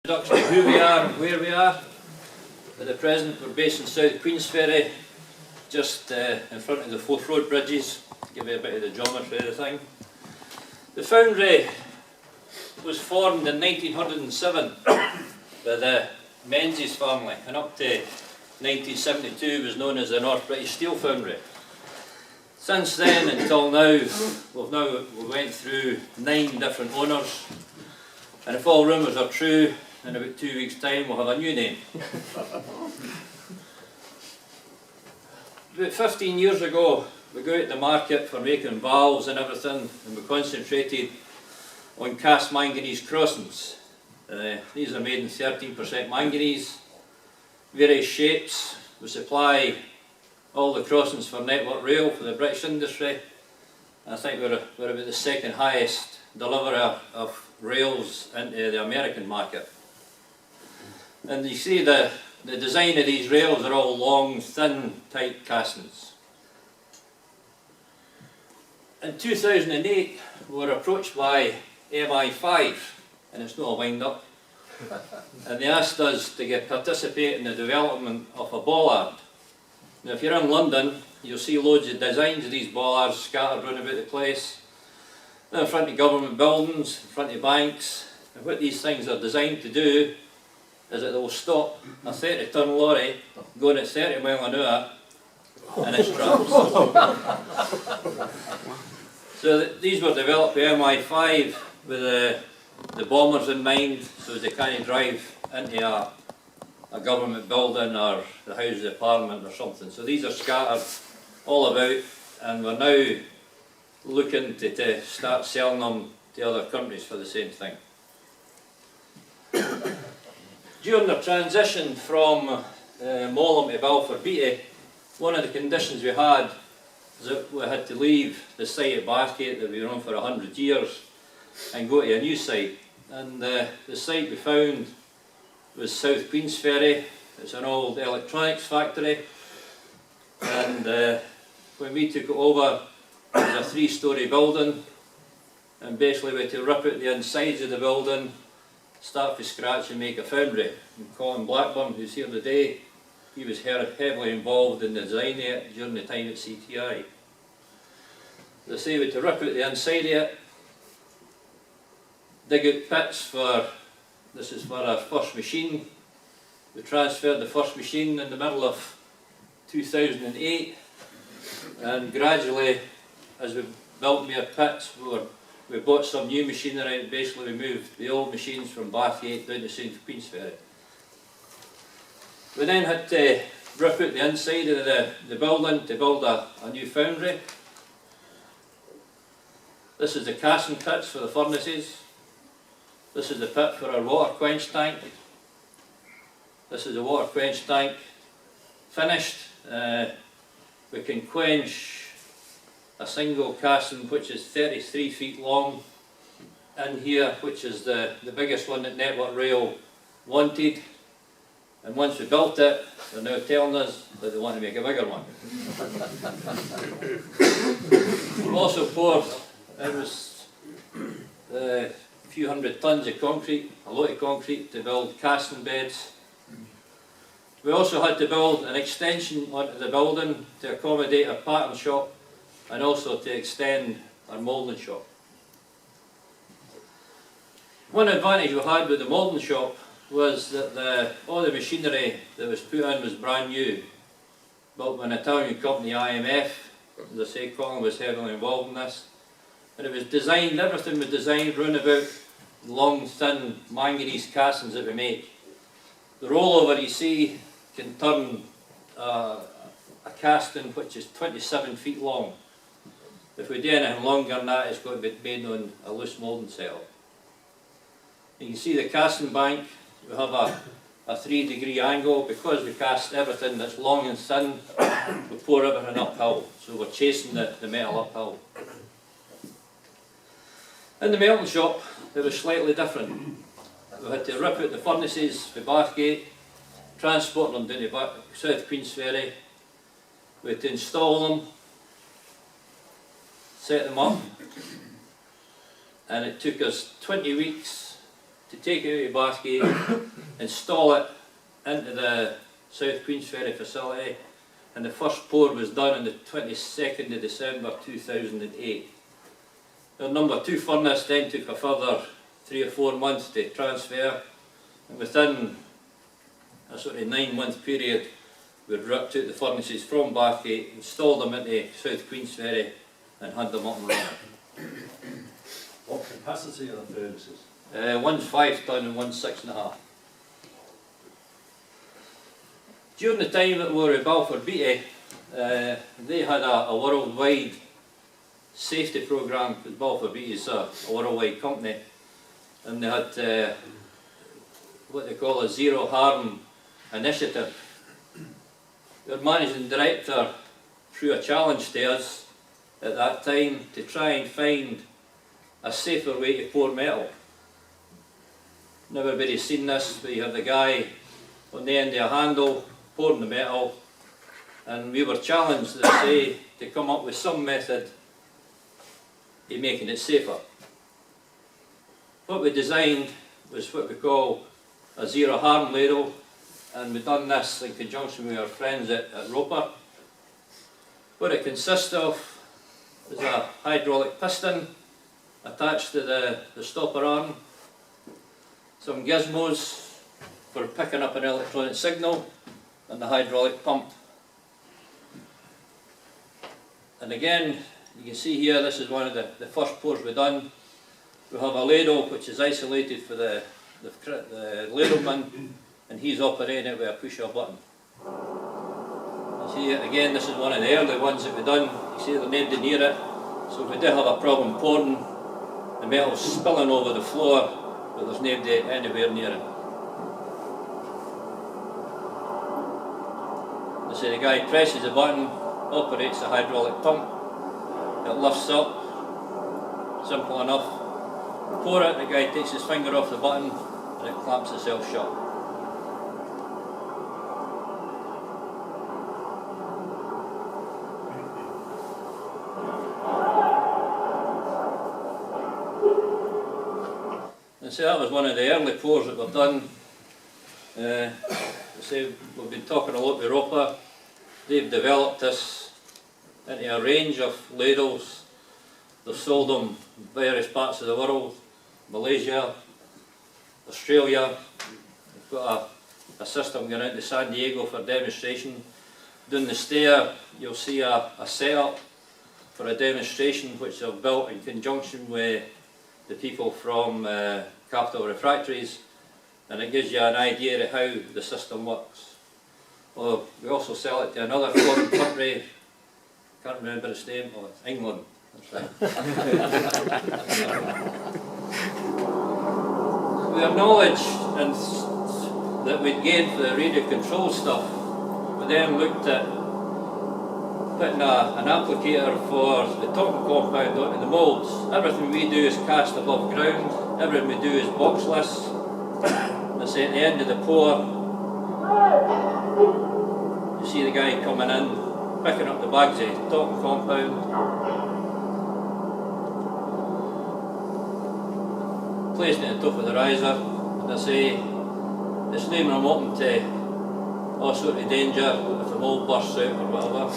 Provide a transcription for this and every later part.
Introduction of who we are and where we are. At the present we're based in South Queensferry, just in front of the Forth Road bridges, to give you a bit of the geometry of the thing. The foundry was formed in 1907 by the Menzies family, and up to 1972 was known as the North British Steel Foundry. Since then until now, we went through 9 different owners, and if all rumours are true, in about 2 weeks' time we'll have a new name. About 15 years ago we go out to the market for making valves and everything, and we concentrated on cast manganese crossings. These are made in 13% manganese, various shapes. We supply all the crossings for Network Rail for the British industry. I think we're about the second highest deliverer of rails into the American market. And you see the design of these rails are all long, thin, tight castings. In 2008 we were approached by MI5, and it's not a wind-up, and they asked us to participate in the development of a bollard. Now if you're in London, you'll see loads of designs of these bollards scattered around about the place. They're in front of government buildings, in front of banks, and what these things are designed to do is that they will stop a 30-ton lorry going at 30 miles an hour in its tracks. So these were developed by MI5 with the bombers in mind, so they can't drive into a government building or the Houses of Parliament or something. So these are scattered all about, and we're now looking to start selling them to other countries for the same thing. During the transition from Mollom to Balfour Beatty, one of the conditions we had was that we had to leave the site at Bathgate that we were on for 100 years and go to a new site. And the site we found was South Queensferry. It's an old electronics factory, and when we took it over it was a 3-storey building, and basically we had to rip out the insides of the building, start from scratch and make a foundry. And Colin Blackburn, who's here today, he was heavily involved in the design of it during the time at CTI. As I say, we had to rip out the inside of it, dig out pits for, this is for our first machine. We transferred the first machine in the middle of 2008, and gradually as we built more pits we bought some new machinery, and basically we moved the old machines from Bathgate down to South Queensferry. We then had to rip out the inside of the building to build a new foundry. This is the casting pits for the furnaces. This is the pit for our water quench tank. This is the water quench tank finished. We can quench a single casting which is 33 feet long in here, which is the biggest one that Network Rail wanted. And once we built it, they're now telling us that they want to make a bigger one. We've also poured, it was a few hundred tons of concrete, a lot of concrete, to build casting beds. We also had to build an extension onto the building to accommodate our pattern shop, and also to extend our moulding shop. One advantage we had with the moulding shop was that all the machinery that was put in was brand new, built by an Italian company, IMF. As I say, Colin was heavily involved in this, and it was designed, everything was designed round about long, thin manganese castings that we make. The rollover you see can turn a casting which is 27 feet long. If we do anything longer than that, it's going to be made on a loose moulding setup. You can see the casting bank. We have a 3-degree angle. Because we cast everything that's long and thin, we pour everything uphill, so we're chasing the metal uphill. In the melting shop it was slightly different. We had to rip out the furnaces for Bathgate, transport them down to South Queensferry. We had to install them, set them up, and it took us 20 weeks to take it out of Bathgate, install it into the South Queensferry facility, and the first pour was done on the 22nd of December 2008. The number 2 furnace then took a further 3 or 4 months to transfer, and within a sort of 9-month period we ripped out the furnaces from Bathgate, installed them into South Queensferry and had them up and running. What capacity are the furnaces? One's 5 tonne and one's 6.5. During the time that we were at Balfour Beatty, they had a worldwide safety programme, because Balfour Beatty is a worldwide company, and they had what they call a zero harm initiative. Their managing director threw a challenge to us at that time to try and find a safer way to pour metal. Everybody's seen this, but you have the guy on the end of a handle pouring the metal, and we were challenged, as I say, to come up with some method of making it safer. What we designed was what we call a zero harm ladle, and we've done this in conjunction with our friends at Roper. What it consists of is a hydraulic piston attached to the stopper arm, some gizmos for picking up an electronic signal, and the hydraulic pump. And again, you can see here, this is one of the first pours we've done. We have a ladle which is isolated for the ladleman, and he's operating it with a push of a button. You see, again, this is one of the early ones that we've done. You see they're nobody near it, so if we do have a problem pouring, the metal's spilling over the floor, but there's nobody anywhere near it. So the guy presses the button, operates the hydraulic pump, it lifts up, simple enough. Pour it, the guy takes his finger off the button and it clamps itself shut. And so that was one of the early pours that we've done. We've been talking a lot with Roper. They've developed this into a range of ladles. They've sold them in various parts of the world, Malaysia, Australia. They've got a system going out to San Diego for demonstration. Down the stair you'll see a setup for a demonstration which they've built in conjunction with the people from Capital Refractories, and it gives you an idea of how the system works. Well, we also sell it to another foreign country, can't remember its name, oh, England, that's right. We acknowledged that we'd gained for the radio control stuff. We then looked at putting an applicator for the talcum compound onto the moulds. Everything we do is cast above ground, everything we do is boxless. I say at the end of the pour, you see the guy coming in, picking up the bags of talcum compound, placing it at the top of the riser, and I say it's leaving them open to all sort of danger if the mould bursts out or whatever.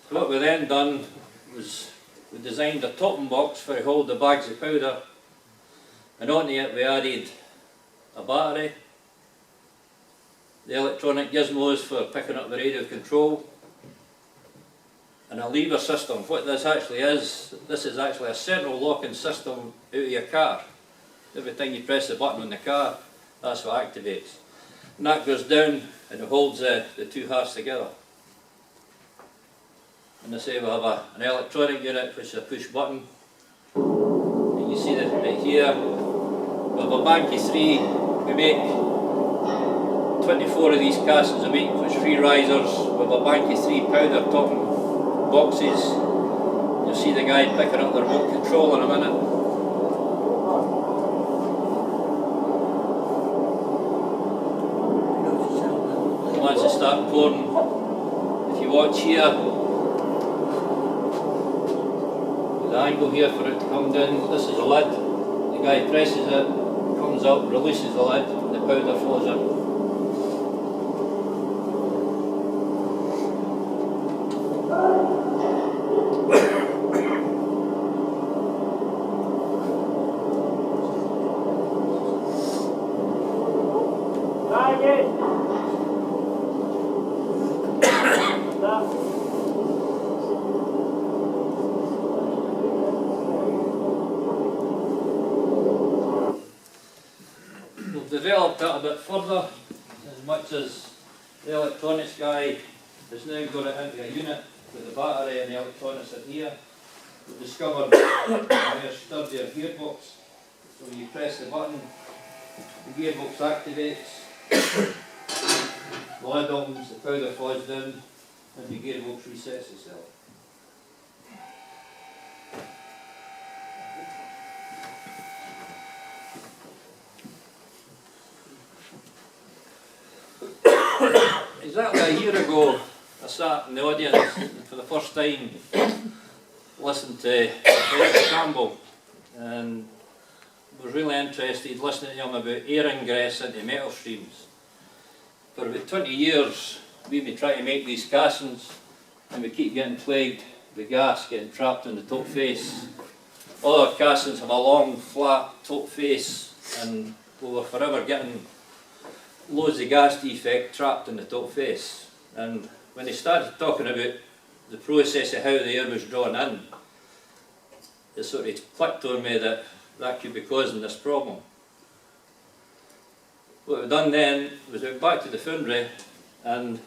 So what we then done was we designed a topping box for to hold the bags of powder, and onto it we added a battery, the electronic gizmos for picking up the radio control, and a lever system. What this actually is, this is actually a central locking system out of your car. Every time you press the button on the car, that's what activates. And that goes down and it holds the two halves together. And I say we have an electronic unit which is a push button. And you see that right here, we have a bank of 3. We make 24 of these castings a week, which 3 risers. We have a bank of 3 powder topping boxes. You'll see the guy picking up the remote control in a minute. Once they start pouring, if you watch here, the angle here for it to come down, this is a lid. guy presses it, comes up, releases the lid, and the powder flows in. We've developed that a bit further, as much as the electronics guy has now got it into a unit with the battery and the electronics in here. We've discovered a more sturdier gearbox, so when you press the button, the gearbox activates, the lid opens, the powder flows down, and the gearbox resets itself. Exactly a year ago, I sat in the audience and for the first time listened to David Campbell, and was really interested listening to him about air ingress into metal streams. For about 20 years we've been trying to make these castings and we keep getting plagued with gas getting trapped in the top face. All our castings have a long flat top face and we were forever getting loads of gas defect trapped in the top face. And when they started talking about the process of how the air was drawn in, it sort of clicked on me that that could be causing this problem. What we've done then was we went back to the foundry and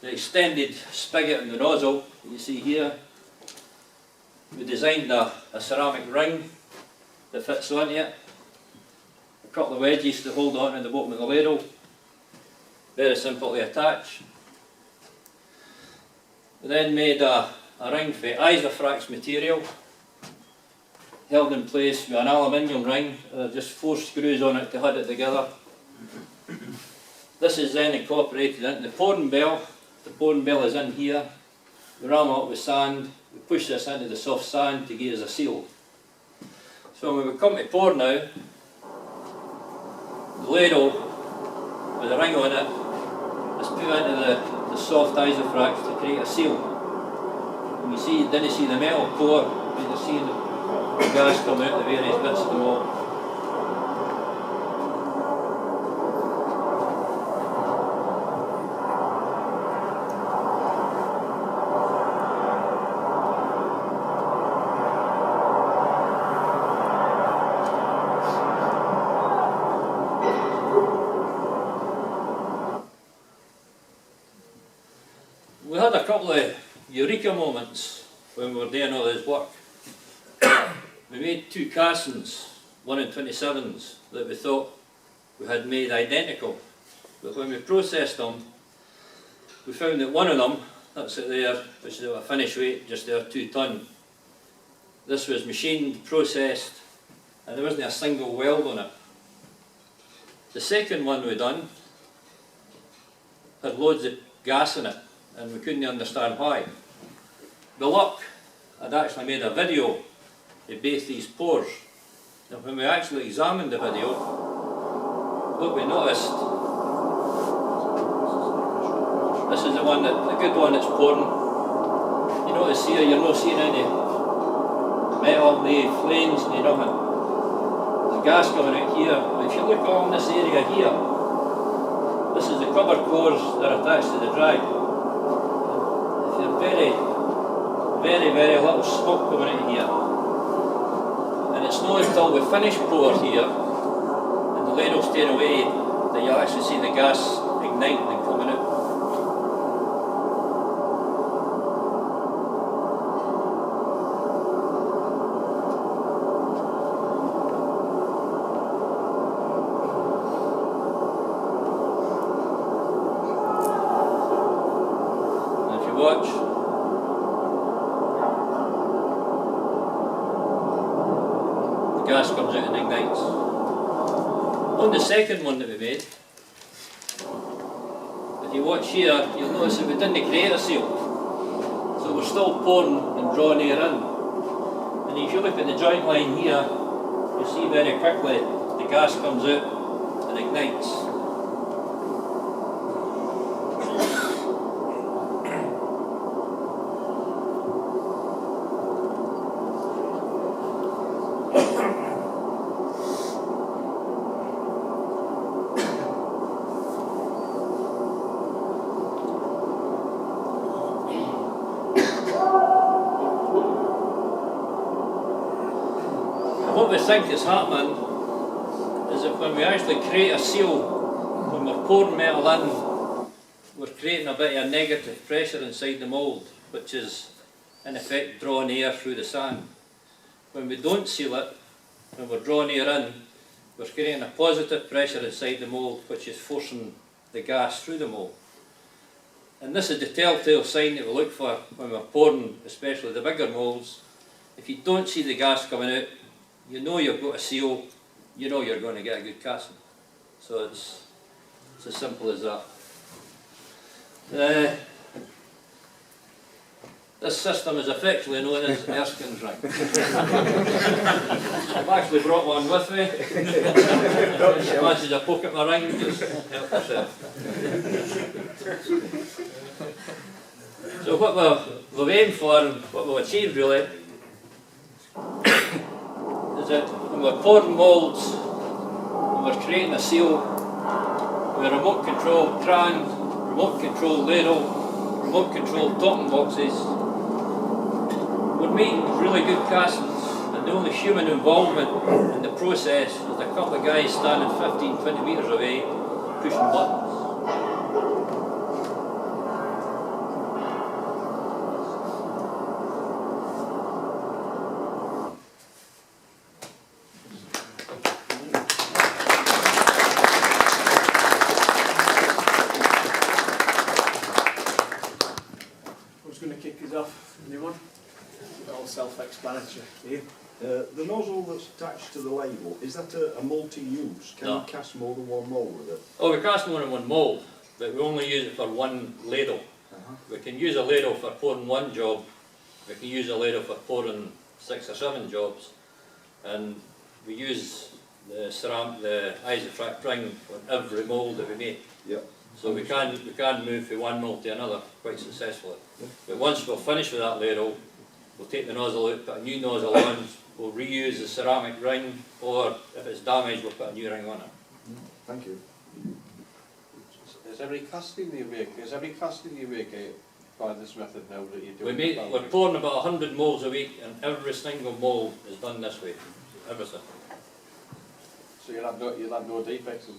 the extended spigot and the nozzle that you see here, we designed a ceramic ring that fits onto it, a couple of wedges to hold on to the bottom of the ladle, very simple to attach. We then made a ring for Isofrax material, held in place with an aluminium ring, just 4 screws on it to hold it together. This is then incorporated into the pouring bell. The pouring bell is in here. We ram it up with sand, we push this into the soft sand to give us a seal. So when we come to pour now, the ladle with the ring on it is put into the soft isofrax to create a seal. And you see, then you see the metal core, you can see the gas come out the various bits of the mold. We had a couple of eureka moments when we were doing all this work. We made 2 castings, 1 in 27s, that we thought we had made identical. But when we processed them, we found that one of them, that's it there, which is a finish weight, just there 2 tonne. This was machined, processed, and there wasn't a single weld on it. The second one we done had loads of gas in it, and we couldn't understand why. The luck, I'd actually made a video of both these pores. And when we actually examined the video, what we noticed, this is the good one that's pouring. You notice here you're not seeing any metal, no flames, no nothing. The gas coming out here, but if you look along this area here, this is the cover cores that are attached to the drag. Very little smoke coming out of here. And it's not until we finish pour here and the ladle's staying away that you actually see the gas igniting and coming out. And if you watch, gas comes out and ignites. On the second one that we made, if you watch here, you'll notice that we didn't create a seal. So we're still pouring and drawing air in. And if you look at the joint line here, you see very quickly the gas comes out and ignites. What we think is happening is that when we actually create a seal, when we're pouring metal in, we're creating a bit of a negative pressure inside the mould, which is in effect drawing air through the sand. When we don't seal it, when we're drawing air in, we're creating a positive pressure inside the mould, which is forcing the gas through the mould. And this is the telltale sign that we look for when we're pouring, especially the bigger moulds. If you don't see the gas coming out, you know you've got a seal, you know you're going to get a good casting. So it's as simple as that. This system is affectionately known as Erskine's ring. I've actually brought one with me. If you fancy a poke at my ring, just help yourself. So what we've aimed for and what we've achieved really is that when we're pouring moulds, when we're creating a seal, with a remote control crane, remote control ladle, remote control topping boxes, we're making really good castings, and the only human involvement in the process is a couple of guys standing 15-20 metres away pushing buttons. Anyone? All self-explanatory. Here. The nozzle that's attached to the label, is that a multi-use? Can No. you cast more than one mould with it? Oh, we cast more than one mould, but we only use it for one ladle. We can use a ladle for pouring one job, we can use a ladle for pouring 6 or 7 jobs, and we use the isofract ring on every mould that we make. Yep. So we can move from one mould to another quite successfully. But once we're finished with that ladle, we'll take the nozzle out, put a new nozzle on, we'll reuse the ceramic ring, or if it's damaged, we'll put a new ring on it. Thank you. Is every casting you make by this method now that you're doing? We're pouring about 100 moulds a week, and every single mould is done this way. Everything. So you'll have no defects.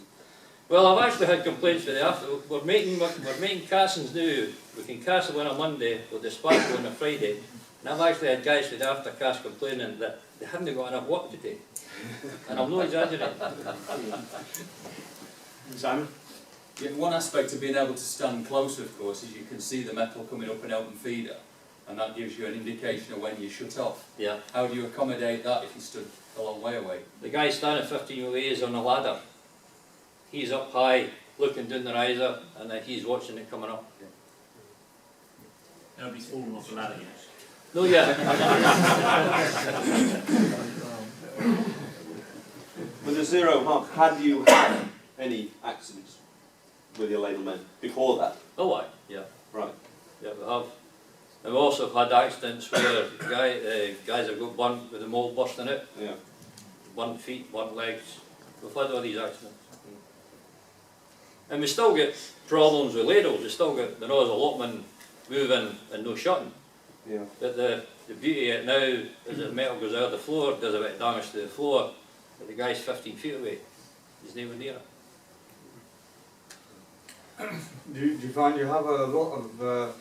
Well, I've actually had complaints with the after. We're making castings now. We can cast them on a Monday, we'll dispatch them on a Friday. And I've actually had guys with the aftercast complaining that they haven't got enough work to do. And I'm not exaggerating. Simon? Yeah, one aspect of being able to stand close, of course, is you can see the metal coming up an open feeder, and that gives you an indication of when you shut off. Yeah. How do you accommodate that if you stood a long way away? The guy standing 15 away is on a ladder. He's up high, looking down the riser, and then he's watching it coming up. Nobody's fallen off the ladder yet. No, yeah. With the Zero Hump, had you had any accidents with your ladle men before that? Oh, aye, yeah. Right. Yeah, we have. And we also have had accidents where guys have got burnt with the mould bursting out. Yeah. Burnt feet, burnt legs. We've had all these accidents. And we still get problems with ladles. We still get the nozzle opening, moving, and no shutting. Yeah. But the beauty of it now is that the metal goes out of the floor, does a bit of damage to the floor, but the guy's 15 feet away. He's never near it. Do you find you have a lot of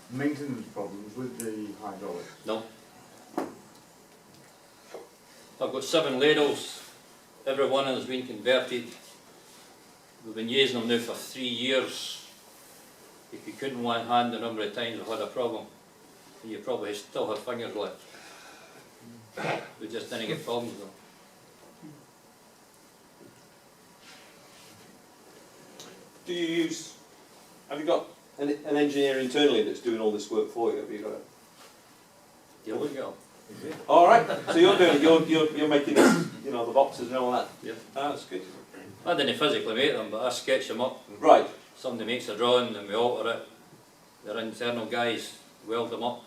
maintenance problems with the hydraulics? No. I've got 7 ladles. Every one of them has been converted. We've been using them now for 3 years. If you couldn't one hand the number of times we've had a problem, you probably still have fingers left. We just didn't get problems with them. Do you use, have you got an engineer internally that's doing all this work for you? Have you got a... Yeah, we go. All right. So you're doing it. You're making this, you know, the boxes and all that. Yep. That's good. I didn't physically make them, but I sketch them up. Right. Somebody makes a drawing and we alter it. Their internal guys weld them up.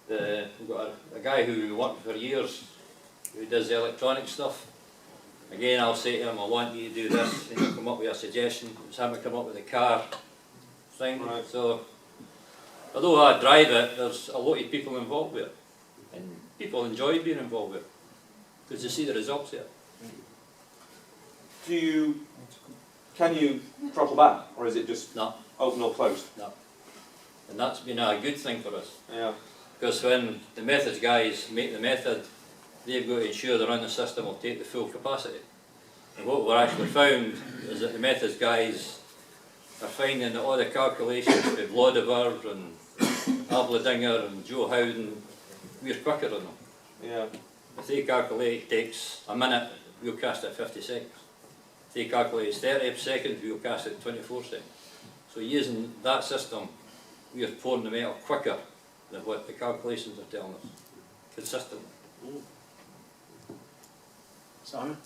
We've got a guy who we worked for years who does the electronic stuff. Again, I'll say to him, I want you to do this, and he'll come up with a suggestion. It's him to come up with a car thing. Right. So, although I drive it, there's a lot of people involved with it. And people enjoy being involved with it, because they see the results here. Can you throttle back, or is it just No. open or closed? And that's been a good thing for us. Yeah. Because when the methods guys make the method, they've got to ensure the running system will take the full capacity. And what we've actually found is that the methods guys are finding that all the calculations with Laudiver and Abledinger and Joe Howden, we're quicker than them. Yeah. If they calculate it takes a minute, we'll cast it 50 seconds. If they calculate it's 30 seconds, we'll cast it 24 seconds. So using that system, we are pouring the metal quicker than what the calculations are telling us, consistently. Simon?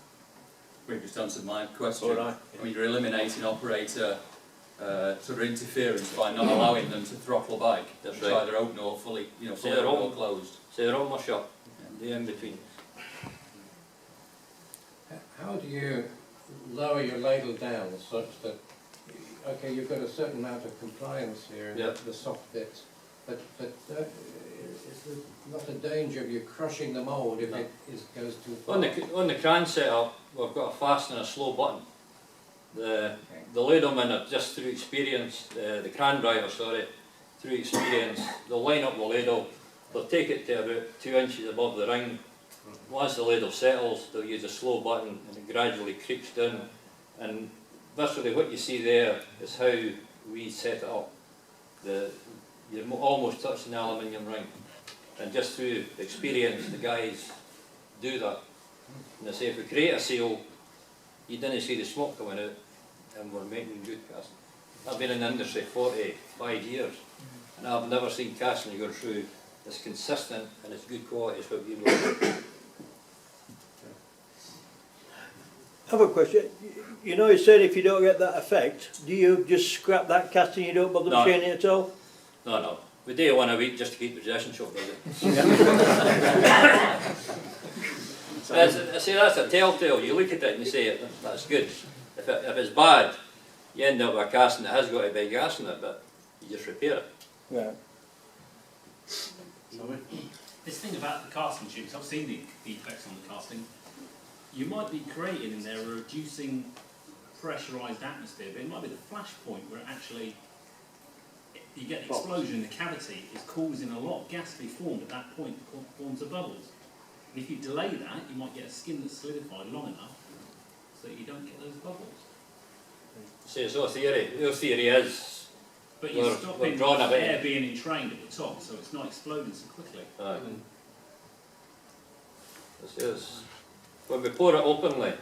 We've just answered my question. All right. I mean, you're eliminating operator sort of interference by not allowing them to throttle back. That's It's right. either open or fully, you know, So fully they're open or open. closed. So they're on my shop, they're in between. How do you lower your ladle down such that, okay, you've got a certain amount of compliance here in Yep. the soft bits, but is there not a danger of you crushing the mould if No. it goes too far? On the cran setup, we've got a fast and a slow button. The ladlemen are just through experience, the cran driver, sorry, through experience, they'll line up the ladle, they'll take it to about 2 inches above the ring. Once the ladle settles, they'll use a slow button and it gradually creeps down. And virtually what you see there is how we set it up. You're almost touching the aluminium ring. And just through experience, the guys do that. And they say if we create a seal, you didn't see the smoke coming out, and we're making good casting. I've been in the industry 45 years, and I've never seen casting go through as consistent and as good quality as what we do. I have a question. You know, you said if you don't get that effect, do you just scrap that casting? You don't bother No. machining it at all? No. We do it one a week just to keep the possession shop busy. See, that's a telltale. You look at it and you say, that's good. If it's bad, you end up with a casting that has got a big gas in it, but you just repair it. Right. Simon? This thing about the casting tubes, I've seen the defects on the casting. You might be creating in there a reducing pressurised atmosphere, but it might be the flash point where actually you get the explosion in the cavity is causing a lot of gas to be formed at that point that forms the bubbles. And if you delay that, you might get a skin that's solidified long enough so that you don't get those bubbles. See, it's all theory. Your theory is But you're We're stopping drawn a bit. air being entrained at the top, so it's not exploding so quickly. This is, when we pour it openly,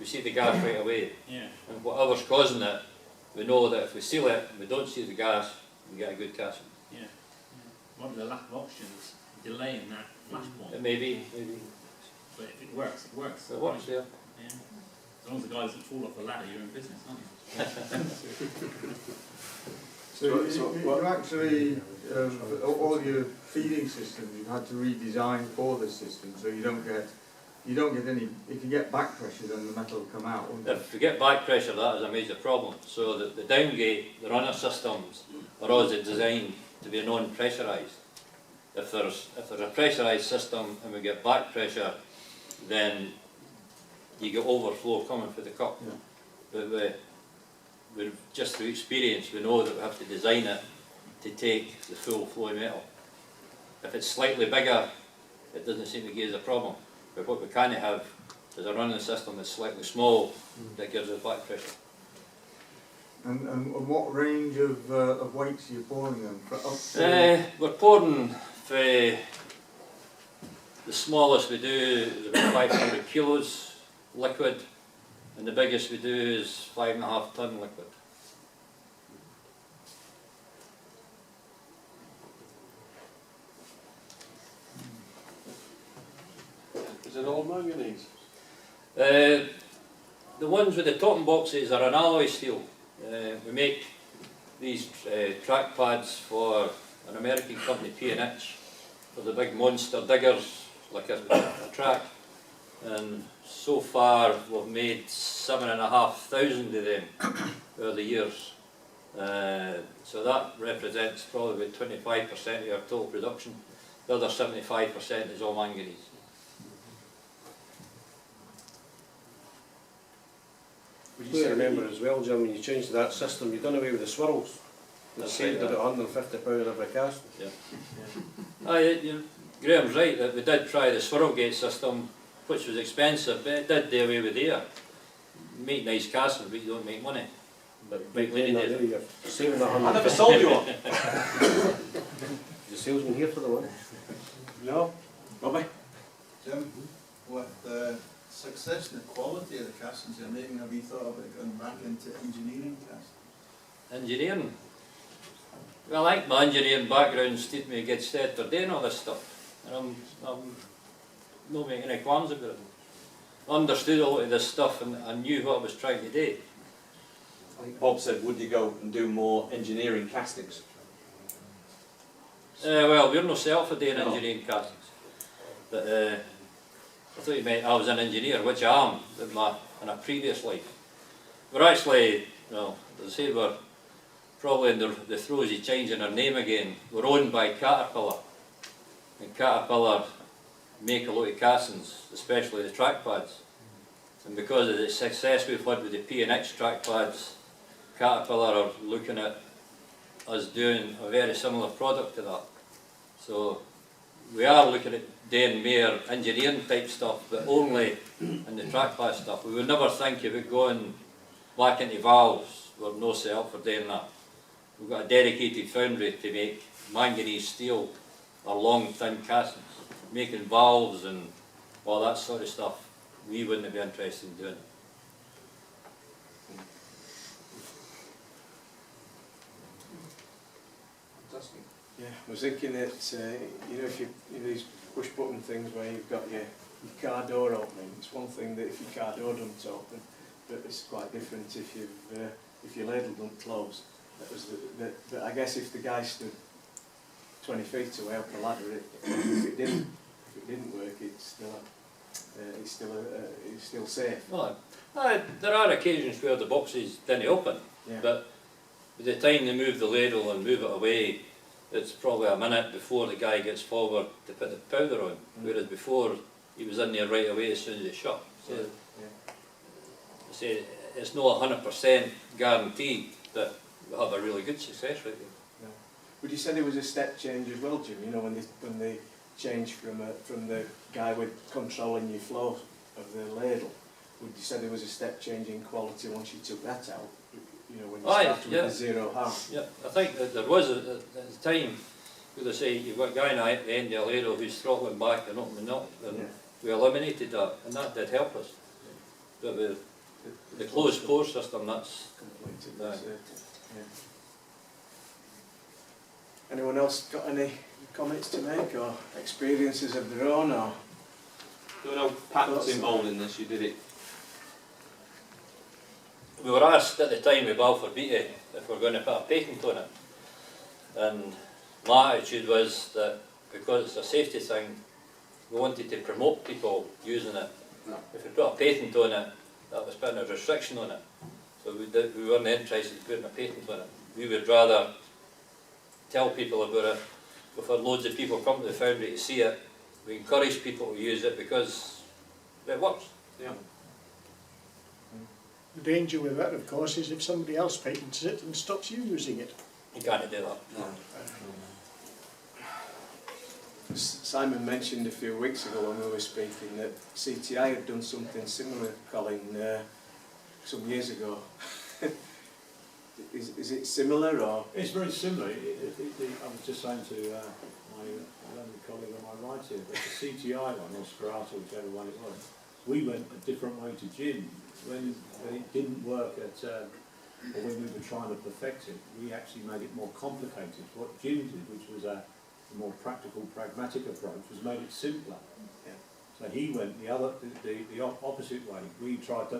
we see the gas right away. Yeah. And whatever's causing it, we know that if we seal it and we don't see the gas, we get a good casting. Yeah. Might be the lack of oxygen that's delaying that flash point. It may be, But if it works, it works. it works there. Yeah. As long as the guy doesn't fall off the ladder, you're in business, aren't you? So you actually, all your feeding systems, you've had to redesign for this system, so you don't get any, if you get back pressure then the metal will come out, won't it? If we get back pressure, that is a major problem. So the downgate, the runner systems are always designed to be non-pressurised. If there's a pressurised system and we get back pressure, then you get overflow coming for the cup. Yeah. But we're just through experience, we know that we have to design it to take the full flow of metal. If it's slightly bigger, it doesn't seem to give us a problem. But what we can't have is a running system that's slightly small that gives us back pressure. And what range of weights are you pouring them? For up to, We're pouring for the smallest we do is about 500 kilos liquid, and the biggest we do is 5.5 ton liquid. it all manganese? The ones with the topping boxes are an alloy steel. We make these track pads for an American company, P&H, for the big monster diggers, like a track. And so far we've made 7,500 of them over the years. So that represents probably about 25% of our total production. The other 75% is all manganese. You remember as well, Jim, when you changed that system, you done away with the swirls. It That's saved right, about £150 every cast. Graham's right that we did try the swirl gate system, which was expensive, but it did do away with air. You make nice castings, but you don't make money. But Mike Laney did. You're saving that I never sold you one. The salesman here for the one. No. Bobby? Jim, with the success and the quality of the castings you're making, have you thought about going back into engineering casting? Engineering? Well, I think my engineering background steered me to get started doing all this stuff. And I'm not making any qualms about it. I understood a lot of this stuff and I knew what I was trying to do. I think Bob said, would you go and do more engineering castings? Well, we're not set up for doing No. engineering castings. But I thought you meant I was an engineer, which I am in a previous life. We're actually, well, as I say, we're probably in the throes of changing our name again. We're owned by Caterpillar. And Caterpillar make a lot of castings, especially the track pads. And because of the success we've had with the P&H track pads, Caterpillar are looking at us doing a very similar product to that. So we are looking at doing more engineering type stuff, but only in the track pad stuff. We would never think about going back into valves. We're no set up for doing that. We've got a dedicated foundry to make manganese steel or long thin castings. Making valves and all that sort of stuff, we wouldn't be interested in doing. Fantastic. Yeah, I was thinking that, you know, if you these push button things where you've got your car door opening, it's one thing that if your car door doesn't open, but it's quite different if your ladle don't close. That was but I guess if the guy stood 20 feet away up the ladder, if it didn't work, it's still safe. Well, there are occasions where the boxes didn't open, Yeah. but by the time they move the ladle and move it away, it's probably a minute before the guy gets forward to put the powder on, whereas before he was in there right away as soon as it shut. So, I say, it's not 100% guaranteed that we'll have a really good success rate. No. Would you say there was a step change as well, Jim? You know, when they changed from the guy with controlling your flow of the ladle, would you say there was a step change in quality once you took that out? You know, when you started with the zero harm. Yeah, I think that there was at the time, where they say you've got a guy now at the end of the ladle who's throttling back and opening up, and we eliminated that, and that did help us. But with the closed pore system, that's completed. Anyone else got any comments to make or experiences of their own? Or There were no patents involved in this, you did it. We were asked at the time with Balfour Beatty if we were going to put a patent on it. And my attitude was that because it's a safety thing, we wanted to promote people using it. If we put a patent on it, that was putting a restriction on it. So we weren't interested in putting a patent on it. We would rather tell people about it. We've had loads of people come to the foundry to see it. We encourage people to use it because it works. Yeah. The danger with that, of course, is if somebody else patents it and stops you using it. You can't do that. No. Simon mentioned a few weeks ago when we were speaking that CTI had done something similar, Colin, some years ago. Is it similar or? It's very similar. I was just saying to my learned colleague on my right here, but the CTI one, or Sperata, whichever one it was, we went a different way to Jim. When it didn't work or when we were trying to perfect it, we actually made it more complicated. What Jim did, which was a more practical, pragmatic approach, was made it simpler. Yeah. So he went the opposite way. We tried to